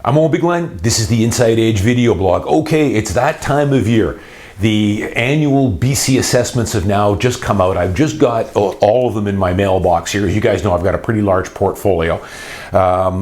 I'm Owen Bigland. This is the Inside Edge video blog. Okay, it's that time of year. The annual BC assessments have now just come out. I've just got all of them in my mailbox here. As you guys know, I've got a pretty large portfolio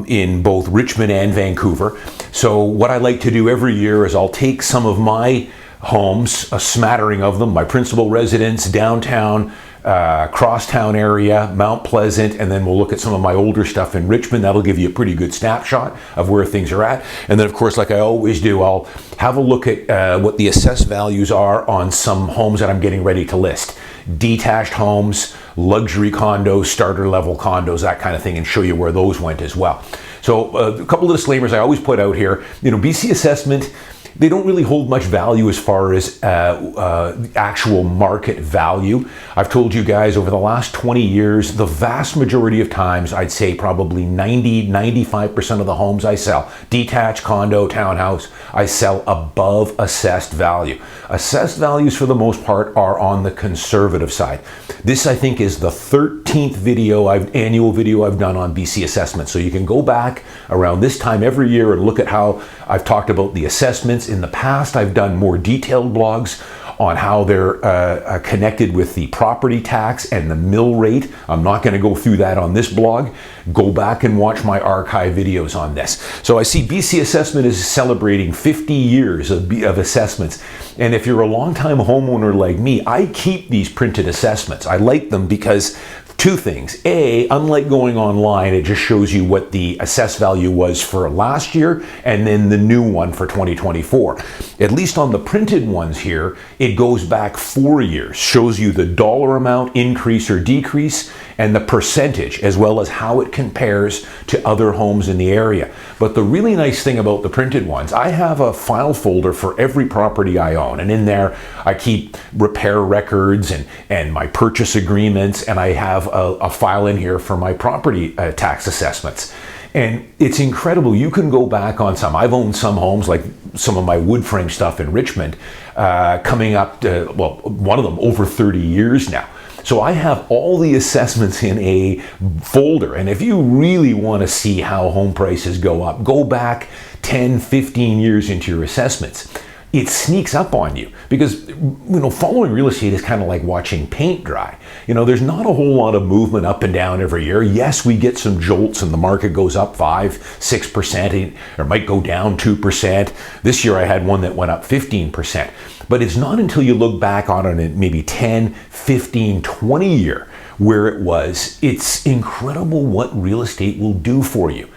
in both Richmond and Vancouver. So what I like to do every year is I'll take some of my homes, a smattering of them, my principal residence, downtown, crosstown area, Mount Pleasant, and then we'll look at some of my older stuff in Richmond. That'll give you a pretty good snapshot of where things are at. And then, of course, like I always do, I'll have a look at what the assessed values are on some homes that I'm getting ready to list. Detached homes, luxury condos, starter level condos, that kind of thing, and show you where those went as well. So a couple of disclaimers I always put out here. You know, BC assessment, they don't really hold much value as far as actual market value. I've told you guys over the last 20 years, the vast majority of times, I'd say probably 95% of the homes I sell, detached, condo, townhouse, I sell above assessed value. Assessed values for the most part are on the conservative side. This, I think, is the 13th annual video I've done on BC assessment. So you can go back around this time every year and look at how I've talked about the assessments. In the past, I've done more detailed blogs on how they're connected with the property tax and the mill rate. I'm not going to go through that on this blog. Go back and watch my archive videos on this. So I see BC Assessment is celebrating 50 years of assessments. And if you're a longtime homeowner like me, I keep these printed assessments. I like them because two things. A, unlike going online, it just shows you what the assessed value was for last year and then the new one for 2024. At least on the printed ones here, it goes back 4 years, shows you the dollar amount increase or decrease and the percentage, as well as how it compares to other homes in the area. But the really nice thing about the printed ones, I have a file folder for every property I own, and in there I keep repair records and my purchase agreements, and I have a file in here for my property tax assessments. And it's incredible. You can go back on some. I've owned some homes, like some of my wood frame stuff in Richmond, coming up to, well, one of them over 30 years now. So I have all the assessments in a folder. And if you really want to see how home prices go up, go back 10, 15 years into your assessments. It sneaks up on you because, you know, following real estate is kind of like watching paint dry. You know, there's not a whole lot of movement up and down every year. Yes, we get some jolts and the market goes up 5-6%, or might go down 2%. This year I had one that went up 15%. But it's not until you look back on it maybe 10, 15, 20 year where it was. It's incredible what real estate will do for you.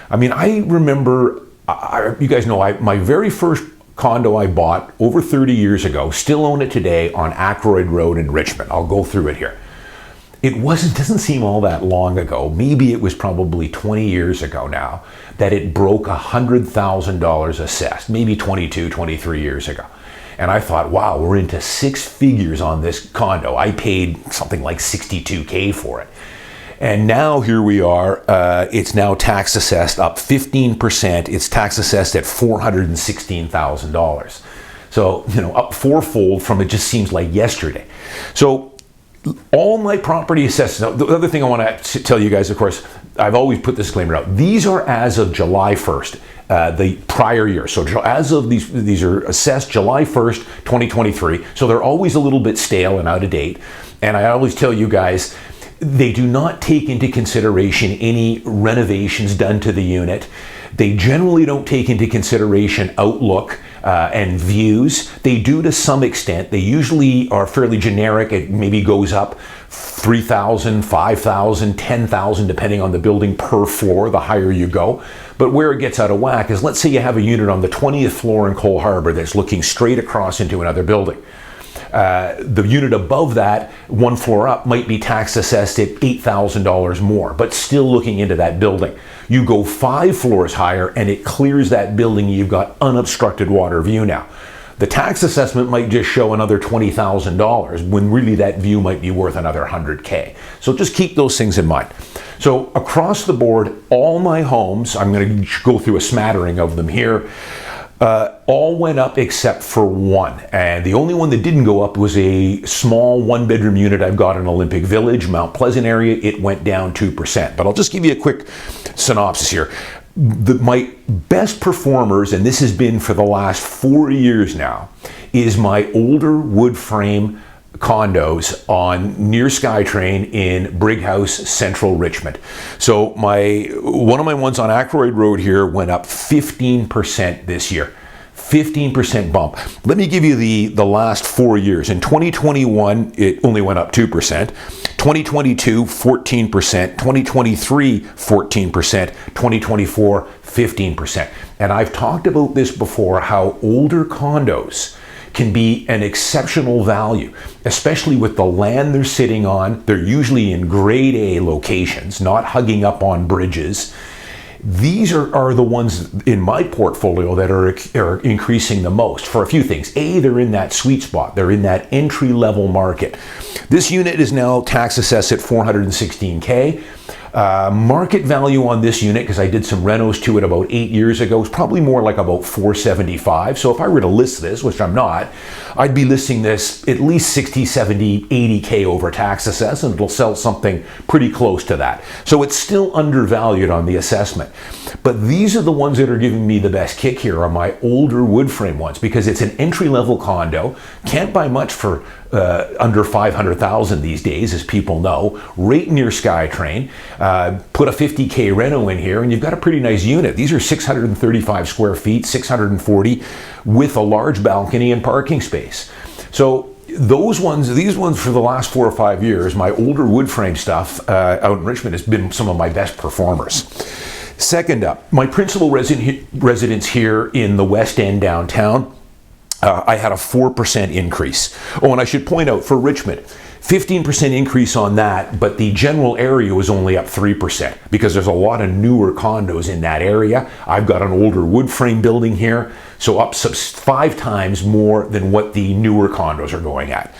I mean, I remember, you guys know, my very first condo I bought over 30 years ago, still own it today on Ackroyd Road in Richmond. I'll go through it here. It doesn't seem all that long ago, maybe it was probably 20 years ago now, that it broke $100,000 assessed, maybe 22, 23 years ago. And I thought, wow, we're into six figures on this condo. I paid something like $62K for it. And now here we are, it's now tax assessed up 15%. It's tax assessed at $416,000. So, you know, up fourfold from it just seems like yesterday. So all my property assessments, the other thing I want to tell you guys, of course, I've always put this disclaimer out. These are as of July 1st, the prior year. So as of these are assessed July 1st, 2023. So they're always a little bit stale and out of date. And I always tell you guys, they do not take into consideration any renovations done to the unit. They generally don't take into consideration outlook and views. They do to some extent. They usually are fairly generic. It maybe goes up $3,000, $5,000, $10,000, depending on the building per floor, the higher you go. But where it gets out of whack is, let's say you have a unit on the 20th floor in Cole Harbour that's looking straight across into another building. The unit above that, one floor up, might be tax assessed at $8,000 more, but still looking into that building. You go 5 floors higher and it clears that building. You've got unobstructed water view now. The tax assessment might just show another $20,000 when really that view might be worth another $100K. So just keep those things in mind. So across the board, all my homes, I'm going to go through a smattering of them here, all went up except for one. And the only one that didn't go up was a small one-bedroom unit I've got in Olympic Village, Mount Pleasant area. It went down 2%. But I'll just give you a quick synopsis here. My best performers, and this has been for the last 4 years now, is my older wood frame condos on near SkyTrain in Brighouse, Central Richmond. So one of my ones on Ackroyd Road here went up 15% this year. 15% bump. Let me give you the last 4 years. In 2021, it only went up 2%. 2022, 14%. 2023, 14%. 2024, 15%. And I've talked about this before, how older condos can be an exceptional value, especially with the land they're sitting on. They're usually in grade A locations, not hugging up on bridges. These are the ones in my portfolio that are increasing the most for a few things. A, they're in that sweet spot. They're in that entry-level market. This unit is now tax assessed at $416K. Market value on this unit, because I did some renos to it about 8 years ago, is probably more like about $475. So if I were to list this, which I'm not, I'd be listing this at least 60, 70, 80K over tax assess, and it'll sell something pretty close to that. So it's still undervalued on the assessment. But these are the ones that are giving me the best kick here, are my older wood frame ones, because it's an entry-level condo. Can't buy much for under $500,000 these days, as people know. Right near SkyTrain. Put a 50K reno in here, and you've got a pretty nice unit. These are 635 square feet, 640, with a large balcony and parking space. So these ones for the last 4 or 5 years, my older wood frame stuff out in Richmond has been some of my best performers. Second up, my principal residence here in the West End downtown. I had a 4% increase. Oh, and I should point out for Richmond, 15% increase on that, but the general area was only up 3% because there's a lot of newer condos in that area. I've got an older wood frame building here, so up 5 times more than what the newer condos are going at.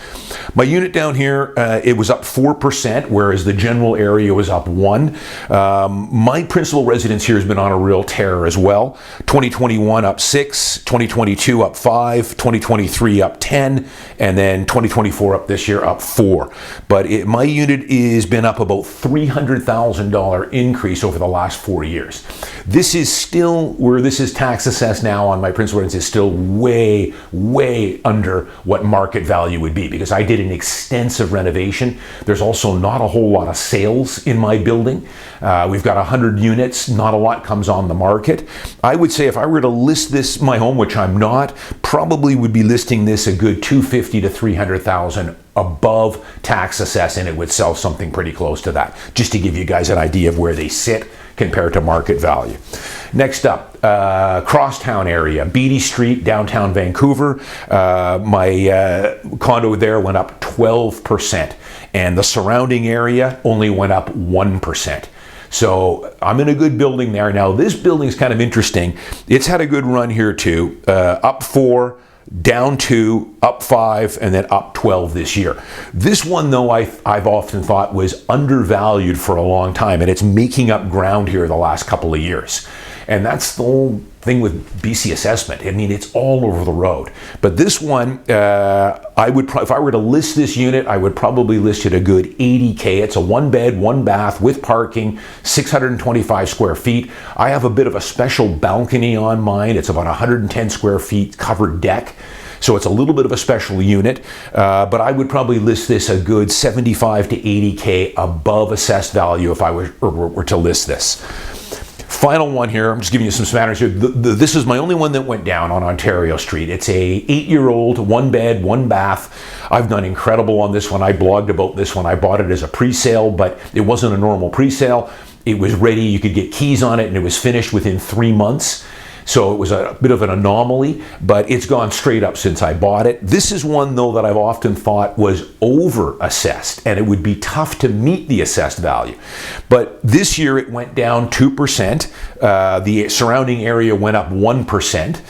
My unit down here, it was up 4%, whereas the general area was up 1%. My principal residence here has been on a real tear as well. 2021 up 6%, 2022 up 5%, 2023 up 10%, and then 2024 up this year up 4%. But my unit has been up about $300,000 increase over the last 4 years. This is still, where this is tax assessed now on my principal residence, is still way, way under what market value would be, because I did an extensive renovation. There's also not a whole lot of sales in my building. We've got 100 units, not a lot comes on the market. I would say if I were to list this, my home, which I'm not, probably would be listing this a good $250,000 to $300,000 above tax assess, and it would sell something pretty close to that, just to give you guys an idea of where they sit compared to market value. Next up, Crosstown area, Beatty Street, downtown Vancouver. My condo there went up 12%, and the surrounding area only went up 1%. So I'm in a good building there. Now this building is kind of interesting. It's had a good run here too, up 4%, down 2%, up 5%, and then up 12% this year. This one, though, I've often thought was undervalued for a long time, and it's making up ground here the last couple of years. And that's the whole thing with BC assessment. I mean, it's all over the road. But this one, if I were to list this unit, I would probably list it a good $80K. It's a 1-bed, 1-bath with parking, 625 square feet. I have a bit of a special balcony on mine. It's about 110 square feet covered deck. So it's a little bit of a special unit, but I would probably list this a good $75 to $80K above assessed value if I were to list this. Final one here, I'm just giving you some matters here. This is my only one that went down on Ontario Street. It's a 8-year-old, 1-bed, 1-bath. I've done incredible on this one. I blogged about this one. I bought it as a pre-sale, but it wasn't a normal pre-sale. It was ready, you could get keys on it, and it was finished within 3 months. So it was a bit of an anomaly, but it's gone straight up since I bought it. This is one, though, that I've often thought was over-assessed, and it would be tough to meet the assessed value. But this year it went down 2%. The surrounding area went up 1%.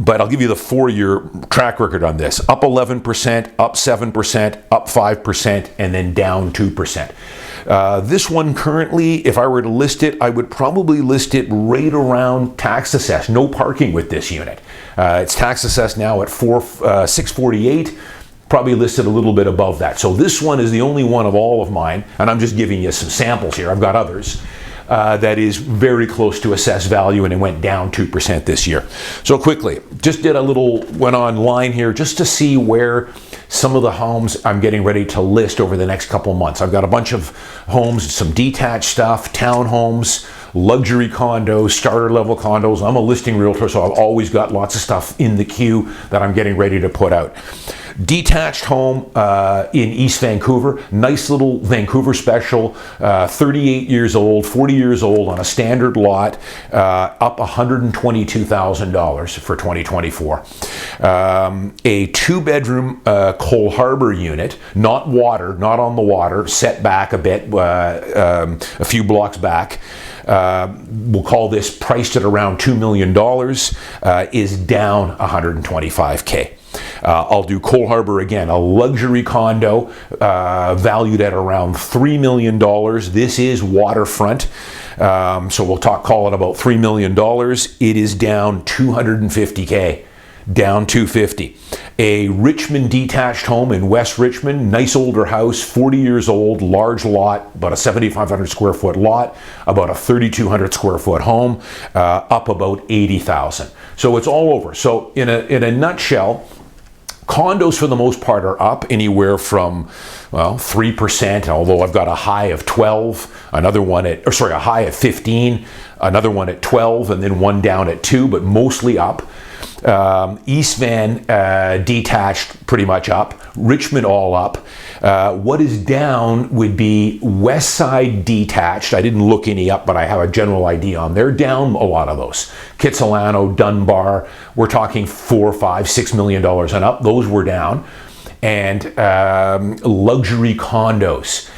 But I'll give you the 4-year track record on this. Up 11%, up 7%, up 5%, and then down 2%. This one currently, if I were to list it, I would probably list it right around tax assessed. No parking with this unit. It's tax assessed now at $648. Probably listed a little bit above that. So this one is the only one of all of mine, and I'm just giving you some samples here. I've got others. that is very close to assessed value, and it went down 2% this year. So quickly, just went online here just to see where some of the homes I'm getting ready to list over the next couple months. I've got a bunch of homes, some detached stuff, townhomes, luxury condos, starter level condos. I'm a listing realtor, so I've always got lots of stuff in the queue that I'm getting ready to put out. Detached home in East Vancouver, nice little Vancouver special, 38 years old, 40 years old on a standard lot, up $122,000 for 2024. A 2-bedroom Cole Harbour unit, not on the water, set back a bit, a few blocks back. We'll call this priced at around $2 million, is down $125K. I'll do Cole Harbour again, a luxury condo valued at around $3 million. This is waterfront, so we'll call it about $3 million. It is down $250K, down $250. A Richmond detached home in West Richmond, nice older house, 40 years old, large lot, about a 7,500 square foot lot, about a 3,200 square foot home, up about $80,000. So it's all over. So in a nutshell, condos for the most part are up anywhere from, 3%, although I've got a high of 12, a high of 15, another one at 12, and then one down at 2, but mostly up. East Van detached, pretty much up. Richmond all up. What is down would be West Side detached. I didn't look any up, but I have a general idea on. They're down a lot of those. Kitsilano, Dunbar, we're talking $4, $5, $6 million and up. Those were down. And luxury condos.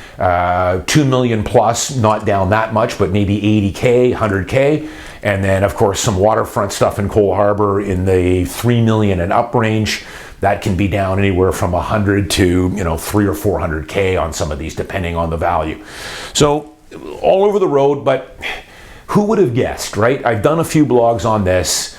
2 million plus, not down that much, but maybe 80K, 100K. And then, of course, some waterfront stuff in Cole Harbour in the 3 million and up range. That can be down anywhere from 100 to, 300 or 400K on some of these, depending on the value. So all over the road, but who would have guessed, right? I've done a few blogs on this,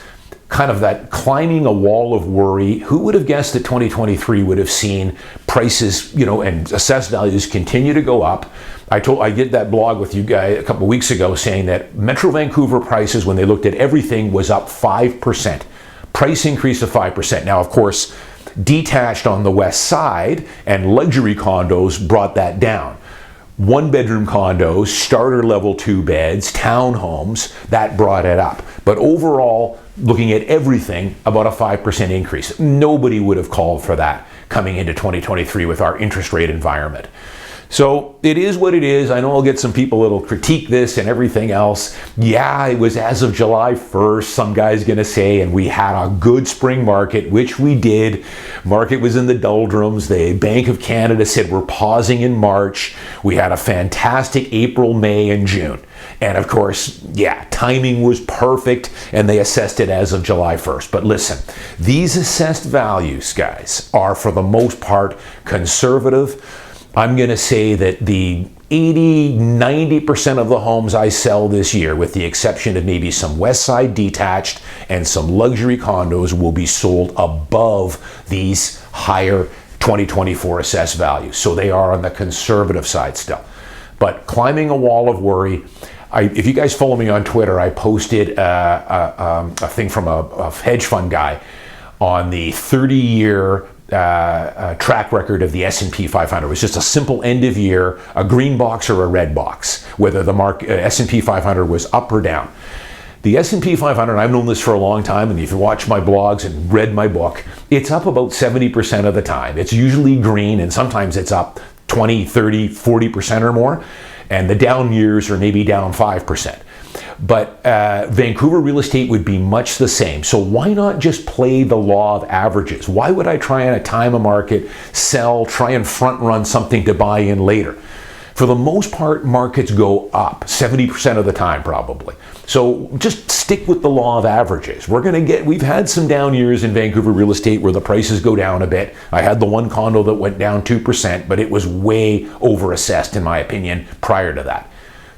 kind of that climbing a wall of worry. Who would have guessed that 2023 would have seen prices, and assessed values continue to go up? I did that blog with you guys a couple of weeks ago saying that Metro Vancouver prices, when they looked at everything, was up 5%. Price increase of 5%. Now, of course, detached on the west side and luxury condos brought that down. 1-bedroom condos, starter level 2 beds, townhomes, that brought it up. But overall, looking at everything, about a 5% increase. Nobody would have called for that coming into 2023 with our interest rate environment. So it is what it is. I know I'll get some people that'll critique this and everything else. Yeah, it was as of July 1st, some guy's going to say, and we had a good spring market, which we did. Market was in the doldrums. The Bank of Canada said we're pausing in March. We had a fantastic April, May, and June. And of course, timing was perfect, and they assessed it as of July 1st. But listen, these assessed values, guys, are for the most part conservative. I'm going to say that the 80-90% of the homes I sell this year, with the exception of maybe some West Side detached and some luxury condos, will be sold above these higher 2024 assessed values. So they are on the conservative side still. But climbing a wall of worry. If you guys follow me on Twitter, I posted a thing from a hedge fund guy on the 30-year track record of the S&P 500. It was just a simple end of year, a green box or a red box, whether the S&P 500 was up or down. The S&P 500, I've known this for a long time, and if you watch my blogs and read my book, it's up about 70% of the time. It's usually green, and sometimes it's up 20, 30, 40% or more, and the down years are maybe down 5%. But Vancouver real estate would be much the same. So why not just play the law of averages? Why would I try and time a market, sell, try and front run something to buy in later? For the most part, markets go up 70% of the time probably. So just stick with the law of averages. We've had some down years in Vancouver real estate where the prices go down a bit. I had the one condo that went down 2%, but it was way overassessed in my opinion prior to that.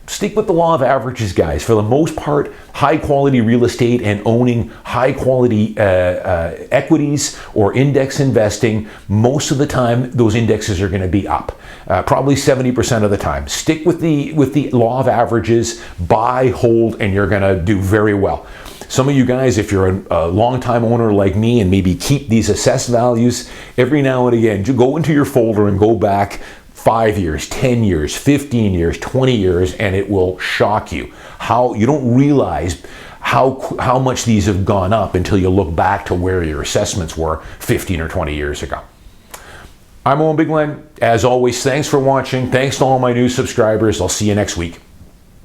Stick with the law of averages, guys. For the most part, high quality real estate and owning high quality equities or index investing, most of the time those indexes are going to be up, probably 70% of the time. Stick with the law of averages, buy, hold, and you're going to do very well. Some of you guys, if you're a long-time owner like me and maybe keep these assessed values, every now and again, go into your folder and go back 5 years, 10 years, 15 years, 20 years, and it will shock you. How you don't realize how much these have gone up until you look back to where your assessments were 15 or 20 years ago. I'm Owen Bigland. As always, thanks for watching. Thanks to all my new subscribers. I'll see you next week.